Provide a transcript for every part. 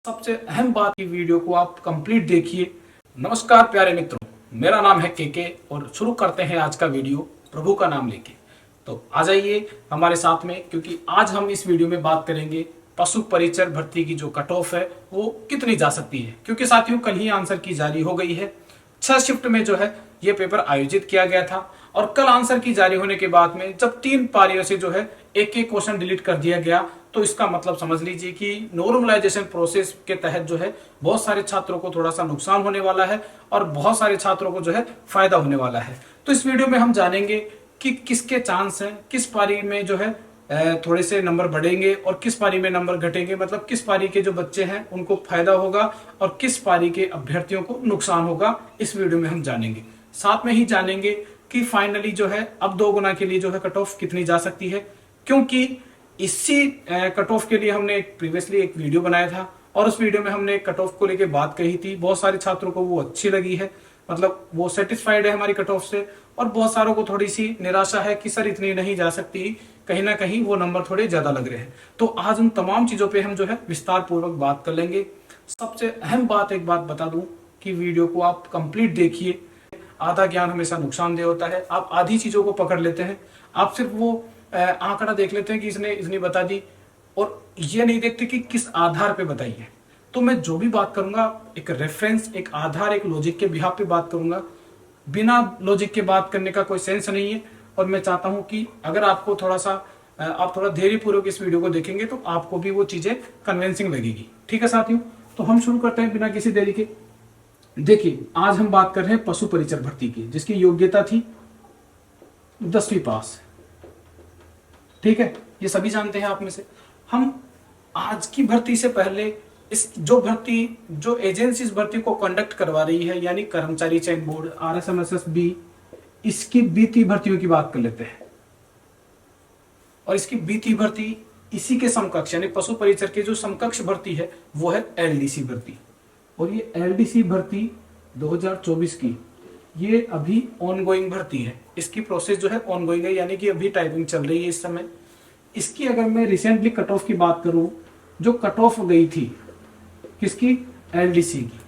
सबसे अहम बात की वीडियो को आप कंप्लीट देखिए। नमस्कार प्यारे मित्रों, मेरा नाम है के और शुरू करते हैं आज का वीडियो प्रभु का नाम लेके। तो आ जाइए हमारे साथ में, क्योंकि आज हम इस वीडियो में बात करेंगे पशु परिचर भर्ती की जो कट ऑफ है वो कितनी जा सकती है। क्योंकि साथियों कल ही आंसर की जारी हो गई है, 6 शिफ्ट में जो है ये पेपर आयोजित किया गया था और कल आंसर की जारी होने के बाद में जब 3 पारियों से जो है एक एक क्वेश्चन डिलीट कर दिया गया, तो इसका मतलब समझ लीजिए कि नॉर्मलाइजेशन प्रोसेस के तहत जो है बहुत सारे छात्रों को थोड़ा सा नुकसान होने वाला है और बहुत सारे छात्रों को जो है फायदा होने वाला है। तो इस वीडियो में हम जानेंगे कि किसके चांस हैं, किस पारी में जो है थोड़े से नंबर बढ़ेंगे और किस पारी में नंबर घटेंगे, मतलब किस पारी के जो बच्चे हैं उनको फायदा होगा और किस पारी के अभ्यर्थियों को नुकसान होगा, इस वीडियो में हम जानेंगे। साथ में ही जानेंगे कि फाइनली जो है अब 2 गुना के लिए जो है कट ऑफ कितनी जा सकती है, क्योंकि इसी कट ऑफ के लिए हमने प्रीवियसली एक वीडियो बनाया था और उस वीडियो में हमने कट ऑफ को लेके बात कही थी। बहुत सारे छात्रों को वो अच्छी लगी है, मतलब वो सेटिस्फाइड है हमारी कट ऑफ से, और बहुत सारों को थोड़ी सी निराशा है कि सर इतनी नहीं जा सकती, कहीं ना कहीं वो नंबर थोड़े ज्यादा लग रहे हैं। तो आज उन तमाम चीजों पे हम जो है विस्तार पूर्वक बात कर लेंगे। सबसे अहम बात एक बात बता दूं कि वीडियो को आप कंप्लीट देखिए। आधा ज्ञान हमेशा नुकसानदेह होता है। आप आधी चीजों को पकड़ लेते हैं, आप सिर्फ वो आंकड़ा देख लेते हैं कि इसने इतनी बता दी और ये नहीं देखते कि किस आधार पे बताई है। तो मैं जो भी बात करूंगा एक रेफरेंस, एक आधार, एक लॉजिक के बिहाफ पे बात करूंगा। बिना लॉजिक के बात करने का कोई सेंस नहीं है। और मैं चाहता हूं कि अगर आपको आप थोड़ा धैर्य पूर्वक इस वीडियो को देखेंगे तो आपको भी वो चीजें कन्विंसिंग लगेगी। ठीक है साथियों, तो हम शुरू करते हैं बिना किसी देरी के। देखिए आज हम बात कर रहे हैं पशु परिचर भर्ती की, जिसकी योग्यता थी 10वीं पास। ठीक है, ये सभी जानते हैं आप में से। हम आज की भर्ती से पहले इस जो एजेंसी इस भर्ती को कंडक्ट करवा रही है, यानी कर्मचारी चयन बोर्ड RSMSSB, इसकी बीती भर्तियों की बात कर लेते हैं। और इसकी बीती भर्ती इसी के समकक्ष यानी पशु परिचर के जो समकक्ष भर्ती है वो है LDC भर्ती। और ये LDC भर्ती 2024 की ये अभी ऑनगोइंग भर्ती है। इसकी प्रोसेस जो है ऑनगोइंग है, यानी कि अभी टाइपिंग चल रही है इस समय। इसकी अगर मैं रिसेंटली कट ऑफ की बात करूं, जो कट ऑफ गई थी किसकी, LDC की।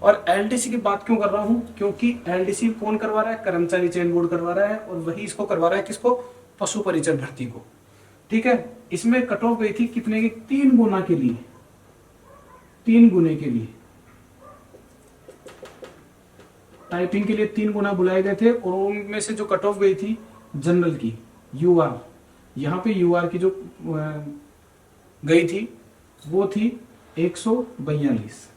और LDC की बात क्यों कर रहा हूं, क्योंकि LDC कौन करवा रहा है, कर्मचारी चयन बोर्ड करवा रहा है, और वही इसको करवा रहा है किसको, पशु परिचर भर्ती को। ठीक है, इसमें कट ऑफ गई थी कितने की, 3 गुना के लिए, 3 गुने के लिए। टाइपिंग के लिए 3 गुना बुलाए गए थे और उनमें से जो कट ऑफ गई थी जनरल की UR, यहाँ पे UR की जो गई थी वो थी 142।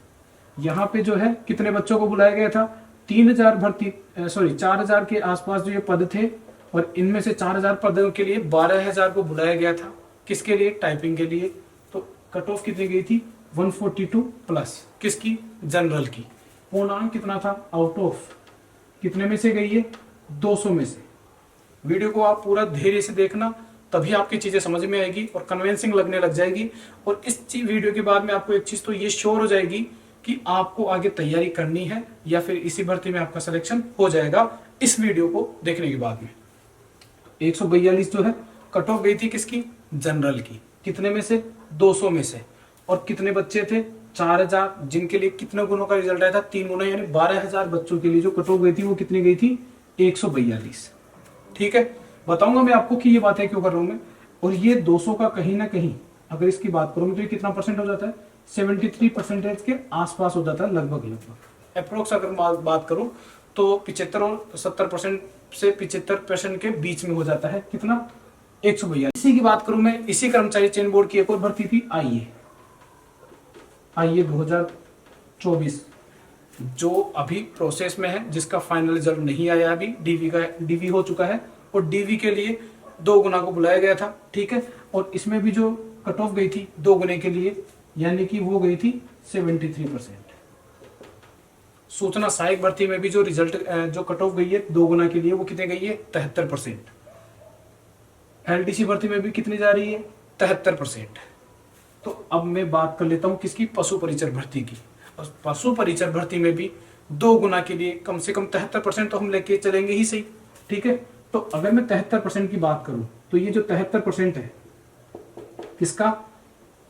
यहाँ पे जो है कितने बच्चों को बुलाया गया था, 4000 के आसपास जो ये पद थे, और इनमें से 4000 पदों के लिए 12000 को बुलाया गया था। किसके लिए, टाइपिंग के लिए। तो कट ऑफ कितनी गई थी, 142 प्लस, किसकी, जनरल की। पूर्णांक कितना था, आउट ऑफ कितने में से गई है, 200 में से। वीडियो को आप पूरा धैर्य से देखना, तभी आपकी चीजें समझ में आएगी और कन्विंसिंग लगने लग जाएगी। और इस वीडियो के बाद में आपको एक चीज तो ये श्योर हो जाएगी कि आपको आगे तैयारी करनी है या फिर इसी भर्ती में आपका सिलेक्शन हो जाएगा इस वीडियो को देखने के बाद में। 142 जो है कट ऑफ गई थी किसकी, जनरल की। कितने में से, 200 में से। और कितने बच्चे थे, 4000, जिनके लिए कितने गुणों का रिजल्ट आया था, 3 गुना, यानी 12000 बच्चों के लिए जो कट ऑफ गई थी वो कितनी गई थी, 142। ठीक है, बताऊंगा मैं आपको कि ये बातें क्यों कर रहा हूं मैं। और ये 200 का कहीं ना कहीं अगर इसकी बात करूं तो ये कितना परसेंट हो जाता है, 73% के आसपास हो जाता है, लगभग अप्रोक्स अगर बात करूं तो 75 और 70% से 75% के बीच में हो जाता है। कितना, 142। इसी की बात करूं मैं, इसी कर्मचारी चयन बोर्ड की एक और भर्ती थी, आइए 2024, जो अभी प्रोसेस में है, जिसका फाइनल रिजल्ट नहीं आया अभी। डीवी हो चुका है और डीवी के लिए 2 गुना को बुलाया गया था। ठीक है, और इसमें भी जो कट ऑफ गई थी 2 गुने के लिए, यानी कि वो गई थी 73%। सूचना सहायक भर्ती में भी जो रिजल्ट जो कट ऑफ गई है 2 गुना के लिए, वो कितने गई है, 73%। LDC भर्ती में भी कितनी जा रही है, 73%। तो अब मैं बात कर लेता हूं किसकी, पशु परिचर भर्ती की। और पशु परिचर भर्ती में भी 2 गुना के लिए कम से कम 73% तो हम लेके चलेंगे ही सही। ठीक है, तो अगर मैं 73% की बात करूं तो ये जो 73% है किसका,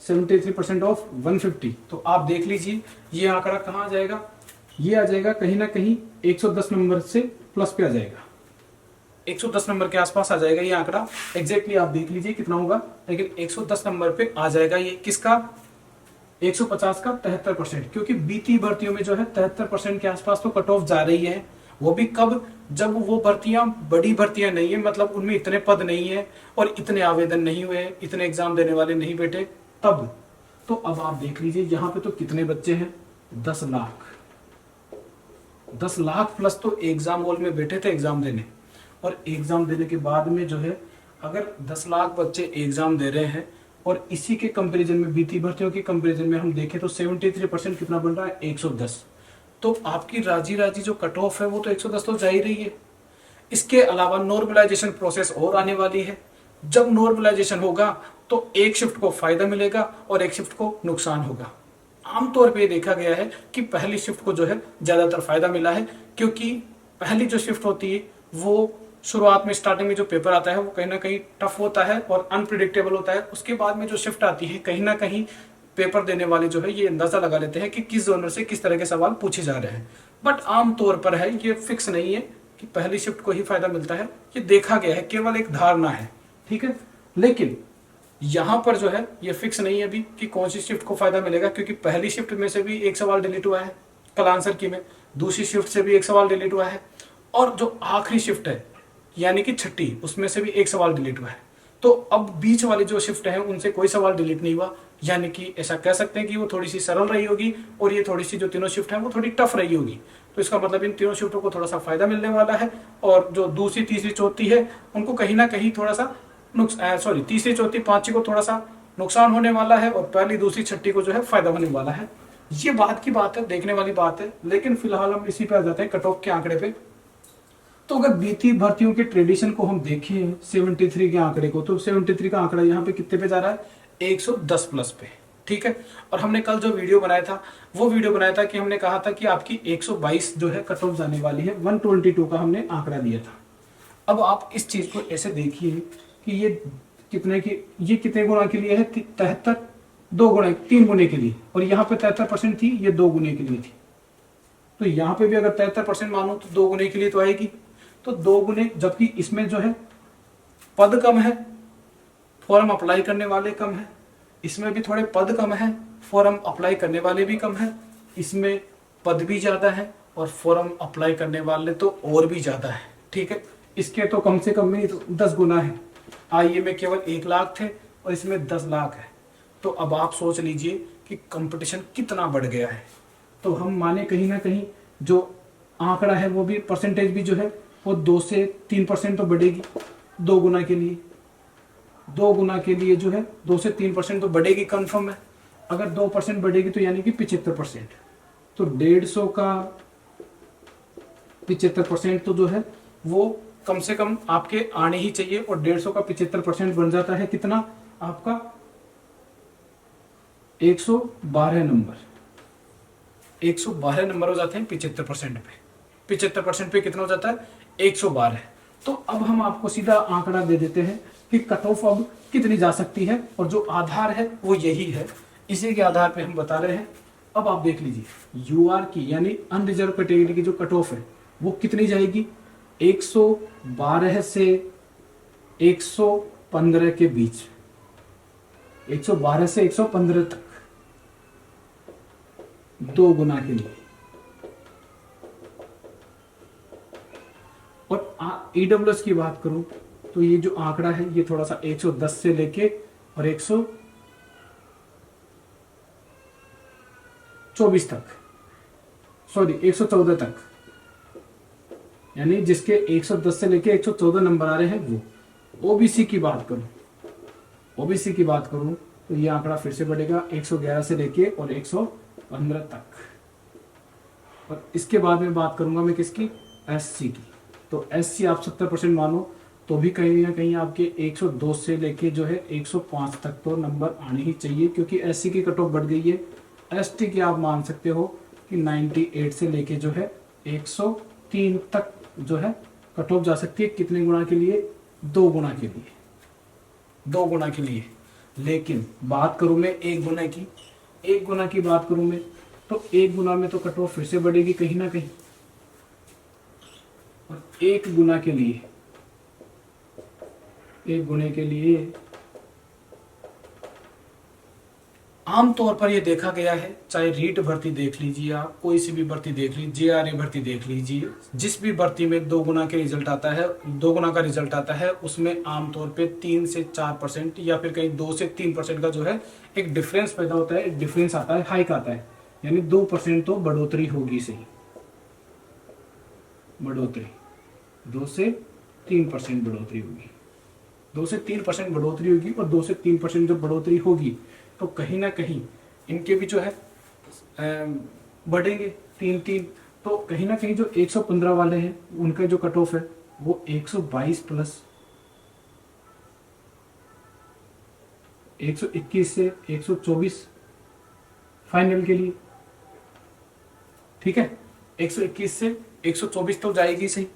73% ऑफ 150। तो आप देख लीजिए ये आंकड़ा कहाँ आ जाएगा, ये आ जाएगा कहीं ना कहीं 110 नंबर से प्लस पे आ जाएगा, 110 नंबर के आसपास आ जाएगा ये आंकड़ा। एग्जैक्टली आप देख लीजिए कितना होगा, लेकिन 110 नंबर पे आ जाएगा ये। किसका? 150 का 73%, क्योंकि बीती भर्तियों में जो है 73% के आसपास तो कट ऑफ जा रही है। वो भी कब? जब वो भर्तियां बड़ी भर्तियां नहीं है, मतलब उनमें इतने पद नहीं है और इतने आवेदन नहीं हुए, इतने एग्जाम देने वाले नहीं बैठे, तब। तो अब आप देख लीजिए यहाँ पे तो कितने बच्चे हैं, 10 लाख, 10 लाख प्लस तो एग्जाम हॉल में बैठे थे एग्जाम देने। और एग्जाम देने के बाद में जो है, अगर 10 लाख बच्चे एग्जाम दे रहे हैं और इसी के कंपैरिजन में बीती भर्तियों के कंपैरिजन में हम देखें तो 73% कितना बन रहा है, 110। तो आपकी राजी राजी जो कट ऑफ है वो तो 110 तो जा ही रही है। इसके अलावा नॉर्मलाइजेशन प्रोसेस और आने वाली है। जब नॉर्मलाइजेशन होगा तो एक शिफ्ट को फायदा मिलेगा और एक शिफ्ट को नुकसान होगा। आमतौर पे देखा गया है कि पहली शिफ्ट को जो है ज्यादातर फायदा मिला है, क्योंकि पहली जो शिफ्ट होती है वो शुरुआत में स्टार्टिंग में जो पेपर आता है वो कहीं ना कहीं टफ होता है और अनप्रिडिक्टेबल होता है। उसके बाद में जो शिफ्ट आती है, कहीं ना कहीं पेपर देने वाले जो है ये अंदाजा लगा लेते हैं कि किस जोनर से किस तरह के सवाल पूछे जा रहे हैं। बट आमतौर पर है, ये फिक्स नहीं है कि पहली शिफ्ट को ही फायदा मिलता है, ये देखा गया है, केवल एक धारणा है, ठीक है। लेकिन यहां पर जो है ये फिक्स नहीं है अभी कि कौन सी शिफ्ट को फायदा मिलेगा, क्योंकि पहली शिफ्ट में से भी एक सवाल डिलीट हुआ है कल आंसर की में, दूसरी शिफ्ट से भी एक सवाल डिलीट हुआ है, और जो आखिरी शिफ्ट है यानी कि छठी, उसमें से भी एक सवाल डिलीट हुआ है। तो अब बीच वाली जो शिफ्ट है उनसे कोई सवाल डिलीट नहीं हुआ, यानी कि ऐसा कह सकते हैं कि वो थोड़ी सी सरल रही होगी और ये थोड़ी सी जो तीनों शिफ्ट है वो थोड़ी टफ रही होगी। तो इसका मतलब इन तीनों शिफ्टों को थोड़ा सा फायदा मिलने वाला है, और जो दूसरी तीसरी चौथी है उनको कहीं ना कहीं थोड़ा सा तीसरी चौथी पांचवी को थोड़ा सा नुकसान होने वाला है, और पहली दूसरी छठी को जो है फायदा होने वाला है। ये बात की बात है, देखने वाली बात है। लेकिन फिलहाल हम इसी पे आ जाते हैं, कट ऑफ के आंकड़े पे। तो अगर बीती भर्तियों के ट्रेडिशन को हम देखें 73 के आंकड़े को, तो 73 का आंकड़ा यहाँ पे कितने पे जा रहा है, 110 प्लस पे, ठीक है। और हमने कल जो वीडियो बनाया था वो वीडियो बनाया था कि हमने कहा था कि आपकी 122 जो है कट ऑफ जाने वाली है, 122 का हमने आंकड़ा दिया था। अब आप इस चीज को ऐसे देखिए कि ये कितने गुना के लिए है, 73, 2 गुना 3 गुने के लिए, और यहाँ पे 73% थी, ये 2 गुने के लिए थी। तो यहाँ पे भी अगर 73% मानो तो 2 गुने के लिए तो आएगी, तो 2 गुने, जबकि इसमें जो है पद कम है, फॉर्म अप्लाई करने वाले कम है, इसमें भी थोड़े पद कम है, फॉर्म अप्लाई करने वाले भी कम है, इसमें पद भी ज्यादा है और फॉर्म अप्लाई करने वाले तो और भी ज्यादा है, ठीक है। इसके तो कम से कम नहीं तो 10 गुना है। आईए में केवल 1 लाख थे और इसमें 10 लाख है। तो अब आप सोच लीजिए कि कंपटीशन कितना बढ़ गया है। तो हम माने कहीं ना कहीं जो आंकड़ा है वो भी, परसेंटेज भी जो है वो 2 से 3% तो बढ़ेगी 2 गुना के लिए। 2 गुना के लिए जो है 2 से 3% तो बढ़ेगी, कंफर्म है। अगर 2% बढ़ेगी तो यानी कि 75%, तो 150 का 75% तो जो है वो कम से कम आपके आने ही चाहिए। और 150 का 75% बन जाता है कितना आपका, 112 नंबर। 112 नंबर हो जाते हैं 75% पे। 75% पे कितना हो जाता है, 112। तो अब हम आपको सीधा आंकड़ा दे देते हैं कि कट ऑफ अब कितनी जा सकती है, और जो आधार है वो यही है, इसी के आधार पे हम बता रहे हैं। अब आप देख लीजिए यूआर की यानी अनरिजर्व कैटेगरी की जो कट ऑफ है वो कितनी जाएगी, 112 से 115 के बीच, 112 से 115 तक, 2 गुना के लिए। और ईडब्ल्यूएस की बात करूं तो ये जो आंकड़ा है ये थोड़ा सा 110 से लेके और 124 तक, 114 तक, यानी जिसके 110 से लेके 114 नंबर आ रहे हैं वो। ओबीसी की बात करूं तो ये आंकड़ा फिर से बढ़ेगा 111 से लेके और 115 तक। और इसके बाद में बात करूंगा मैं किसकी, एससी की। तो एससी आप 70% मानो तो भी कहीं ना कहीं आपके 102 से लेके जो है 105 तक तो नंबर आने ही चाहिए, क्योंकि एससी की कट ऑफ बढ़ गई है। एसटी की आप मान सकते हो कि 98 से लेके जो है 103 तक जो है कट ऑफ जा सकती है। कितने गुना के लिए, 2 गुना के लिए, 2 गुना के लिए। लेकिन बात करूं मैं एक गुना की बात करूं मैं, तो एक गुना में तो कट ऑफ फिर से बढ़ेगी कहीं ना कहीं। और एक गुना के लिए, एक गुने के लिए आमतौर पर यह देखा गया है, चाहे रीट भर्ती देख लीजिए आप, कोई सी भी भर्ती देख लीजिए, जेआरए भर्ती देख लीजिए, जिस भी भर्ती में 2 गुना के रिजल्ट आता है, 2 गुना का रिजल्ट आता है, उसमें आमतौर पे 3 से 4% या फिर कहीं 2 से 3% का जो है एक डिफरेंस पैदा होता है, एक डिफरेंस आता है, हाइक आता है, यानी 2% तो बढ़ोतरी होगी सही, बढ़ोतरी 2 से 3% बढ़ोतरी होगी, 2 से 3% बढ़ोतरी होगी। और 2 से 3% जब बढ़ोतरी होगी तो कहीं ना कहीं इनके भी जो है बढ़ेंगे 3-3। तो कहीं ना कहीं जो 115 वाले हैं उनका जो कट ऑफ है वो 122 प्लस 121 से 124 फाइनल के लिए, ठीक है। 121 से 124 तो जाएगी सही।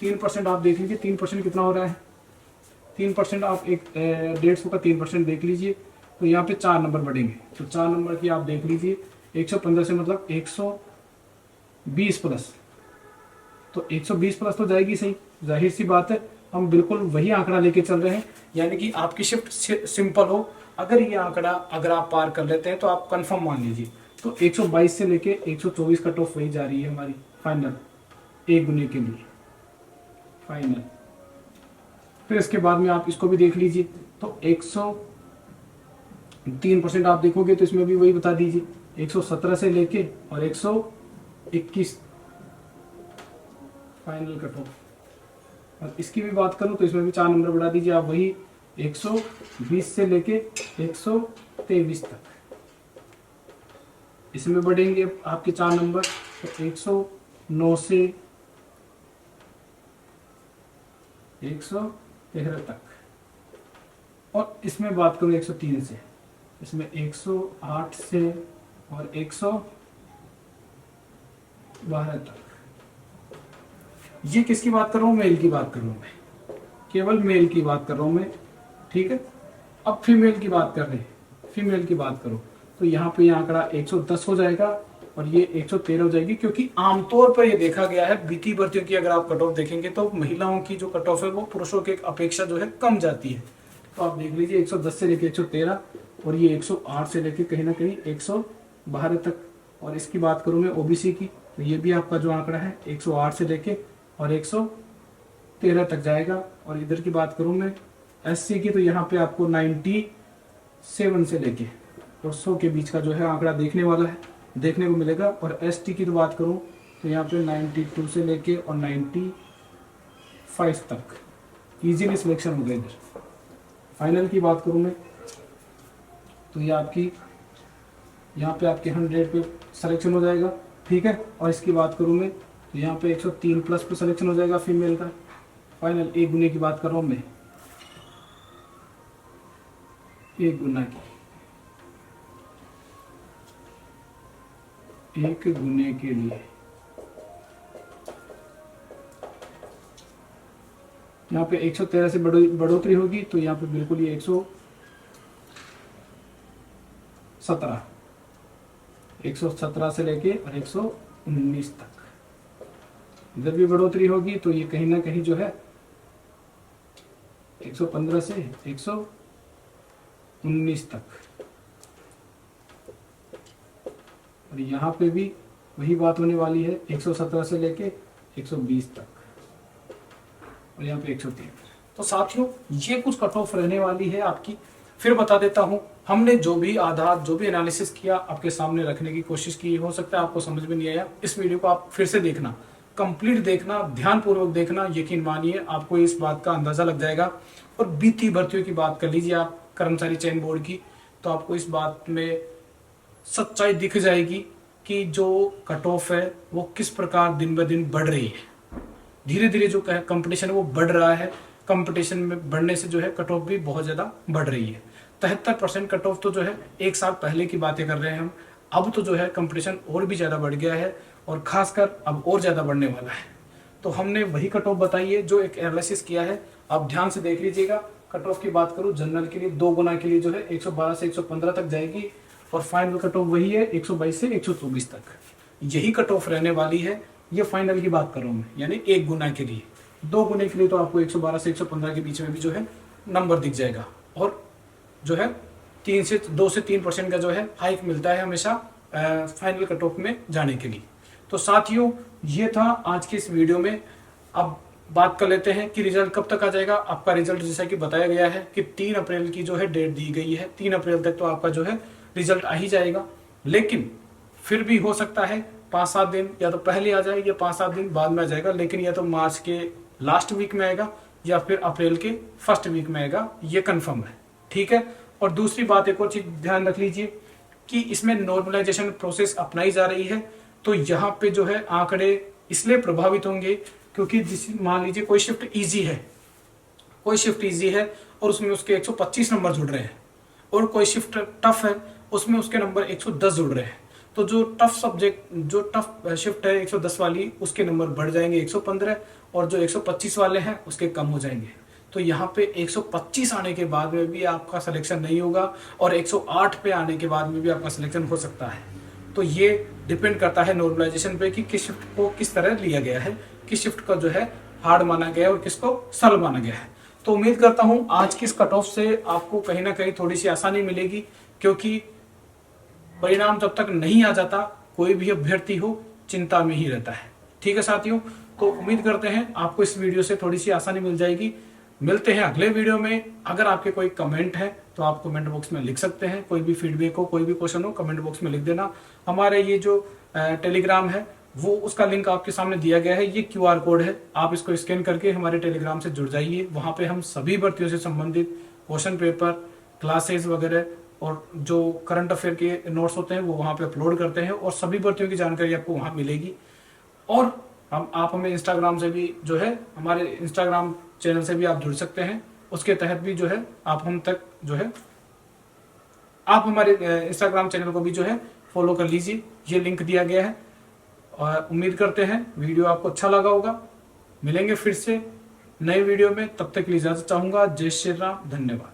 3% आप देख लीजिए, 3% कितना हो रहा है, 3% आप एक 150 का 3% देख लीजिए, तो यहाँ पे 4 नंबर बढ़ेंगे। तो 4 नंबर की आप देख लीजिए, 115 से मतलब 120 प्लस, तो 120 प्लस तो जाएगी सही, जाहिर सी बात है। हम बिल्कुल वही आंकड़ा लेके चल रहे हैं, यानी कि आपकी शिफ्ट सिंपल हो, अगर ये आंकड़ा अगर आप पार कर लेते हैं तो आप कंफर्म मान लीजिए। तो 122 से लेके 124 कट ऑफ वही जा रही है हमारी फाइनल, एक गुने के लिए फाइनल। फिर इसके बाद में आप इसको भी देख लीजिए, तो 103% आप देखोगे तो इसमें भी वही बता दीजिए, 117 से लेके और 121 फाइनल कट ऑफ। और इसकी भी बात करूं तो इसमें भी 4 नंबर बढ़ा दीजिए आप, वही 120 से लेके 123 तक इसमें बढ़ेंगे आपके 4 नंबर, तो 109 से 113 तक। और इसमें बात करूं 103 से, इसमें 108 से और 112 तक। ये किसकी बात कर रहा हूं, मेल की बात कर रहा हूं मैं, केवल मेल की बात कर रहा हूं मैं, ठीक है। अब फीमेल की बात कर रहे हैं, फीमेल की बात करो तो यहाँ पे यह आंकड़ा 110 हो जाएगा और ये 113 हो जाएगी, क्योंकि आमतौर पर ये देखा गया है बीती भर्तियों की अगर आप कट ऑफ देखेंगे तो महिलाओं की जो कट ऑफ है वो पुरुषों के अपेक्षा जो है कम जाती है। तो आप देख लीजिए 110 से लेके 113 और ये 108 से लेके कहीं ना कहीं 112 तक। और इसकी बात करूं मैं ओबीसी की, तो ये भी आपका जो आंकड़ा है 108 से लेके और 113 तक जाएगा। और इधर की बात करूं मैं एससी की, तो यहाँ पे आपको 97 से लेके और 100 के बीच का जो है आंकड़ा देखने वाला है, देखने को मिलेगा। और एसटी की तो बात करूं तो यहाँ पे 92 से लेके और 95 तक इजीली सिलेक्शन हो गया। इधर फाइनल की बात करूं मैं तो ये आपकी यहाँ पे आपके 100 पे सिलेक्शन हो जाएगा, ठीक है। और इसकी बात करूं मैं तो यहाँ पे 103 प्लस पे सिलेक्शन हो जाएगा फीमेल का फाइनल। एक गुने की बात कर रहा हूँ मैं, एक गुना की, एक गुने के लिए यहाँ पे 113 से बढ़ोतरी होगी, तो यहाँ पे बिल्कुल ये 117 से लेके और 119 तक इधर भी बढ़ोतरी होगी, तो ये कहीं ना कहीं जो है 115 से 119 तक। और यहाँ पे भी वही बात होने वाली है, 117 से लेके 120 तक और यहाँ पे 103। तो साथियों ये कुछ कट ऑफ रहने वाली है आपकी। फिर बता देता हूँ, हमने जो भी आधार जो भी एनालिसिस किया आपके सामने रखने की कोशिश की, हो सकता है आपको समझ में नहीं आया, इस वीडियो को आप फिर से देखना, कंप्लीट देखना, ध्यानपूर्वक देखना, यकीन मानिए आपको इस बात का अंदाजा लग जाएगा। और बीती भर्तियों की बात कर लीजिए आप कर्मचारी चयन बोर्ड की, तो आपको इस बात में सच्चाई दिख जाएगी कि जो कट ऑफ है वो किस प्रकार दिन ब दिन बढ़ रही है। धीरे धीरे जो कंपटीशन है वो बढ़ रहा है, कंपटीशन में बढ़ने से जो है कट ऑफ भी बहुत ज़्यादा बढ़ रही है। 73% कट ऑफ तो जो है एक साल पहले की बातें कर रहे हैं हम, अब तो जो है कंपटीशन और भी ज़्यादा बढ़ गया है और खासकर अब और ज़्यादा बढ़ने वाला है। तो हमने वही कट ऑफ बताई है जो एक एनालिसिस किया है, आप ध्यान से देख लीजिएगा। कट ऑफ की बात करूं जनरल के लिए 2 गुना के लिए जो है 112 से 115 तक जाएगी और फाइनल कट ऑफ वही है 122 से 124 तक, यही कट ऑफ रहने वाली है। ये फाइनल की बात कर रहा हूं मैं, यानी 1 गुना के लिए। 2 गुने के लिए तो आपको 112 से 115 के बीच में भी जो है नंबर दिख जाएगा और जो है 2 से 3% का जो है हाइक मिलता है हमेशा फाइनल कट ऑफ में जाने के लिए। तो साथियों ये था आज की इस वीडियो में। अब बात कर लेते हैं कि रिजल्ट कब तक आ जाएगा। आपका रिजल्ट जैसा कि बताया गया है कि 3 अप्रैल की जो है डेट दी गई है, 3 अप्रैल तक तो आपका जो है रिजल्ट आ ही जाएगा। लेकिन फिर भी हो सकता है 5-7 दिन या तो पहले आ जाए या 5-7 दिन बाद में आ जाएगा, लेकिन या तो मार्च के लास्ट वीक में आएगा या फिर अप्रैल के फर्स्ट वीक में आएगा, ये कंफर्म है। ठीक है। और दूसरी बात, एक और चीज ध्यान रख लीजिए कि इसमें नॉर्मलाइजेशन प्रोसेस अपनाई जा रही है। तो यहाँ पे जो है आंकड़े इसलिए प्रभावित होंगे क्योंकि मान लीजिए कोई शिफ्ट इजी है और उसमें उसके 125 नंबर जुड़ रहे हैं, और कोई शिफ्ट टफ है उसमें उसके नंबर 110 जुड़ रहे हैं। तो जो टफ शिफ्ट है 110 वाली, उसके नंबर बढ़ जाएंगे 115, और जो 125 वाले हैं उसके कम हो जाएंगे। तो यहाँ पे 125 आने के बाद में भी आपका सिलेक्शन नहीं होगा और 108 पे आने के बाद में भी आपका सिलेक्शन हो सकता है। तो ये डिपेंड करता है नॉर्मलाइजेशन पे कि किस शिफ्ट को किस तरह लिया गया है, किस शिफ्ट का जो है हार्ड माना गया है और किसको सरल माना गया है। तो उम्मीद करता हूं आज की इस कट ऑफ से आपको कहीं ना कहीं थोड़ी सी आसानी मिलेगी, क्योंकि परिणाम जब तक नहीं आ जाता कोई भी अभ्यर्थी हो चिंता में ही रहता है। ठीक है साथियों, तो उम्मीद करते हैं आपको इस वीडियो से थोड़ी सी आसानी मिल जाएगी। मिलते हैं अगले वीडियो में। अगर आपके कोई कमेंट है तो आप कमेंट बॉक्स में लिख सकते हैं, कोई भी फीडबैक हो, कोई भी क्वेश्चन हो, कमेंट बॉक्स में लिख देना। हमारे ये जो टेलीग्राम है वो उसका लिंक आपके सामने दिया गया है, ये QR कोड है, आप इसको स्कैन करके हमारे टेलीग्राम से जुड़ जाइए। वहां पे हम सभी भर्तियों से संबंधित क्वेश्चन पेपर, क्लासेस वगैरह और जो करंट अफेयर के नोट्स होते हैं वो वहां पे अपलोड करते हैं, और सभी भर्तियों की जानकारी आपको वहां मिलेगी। और आप हमें इंस्टाग्राम से भी जो है, हमारे इंस्टाग्राम चैनल से भी आप जुड़ सकते हैं, उसके तहत भी जो है आप हम तक जो है आप हमारे इंस्टाग्राम चैनल को भी जो है फॉलो कर लीजिए, ये लिंक दिया गया है। और उम्मीद करते हैं वीडियो आपको अच्छा लगा होगा। मिलेंगे फिर से नए वीडियो में, तब तक के लिए इजाजत चाहूंगा। जय श्री राम, धन्यवाद।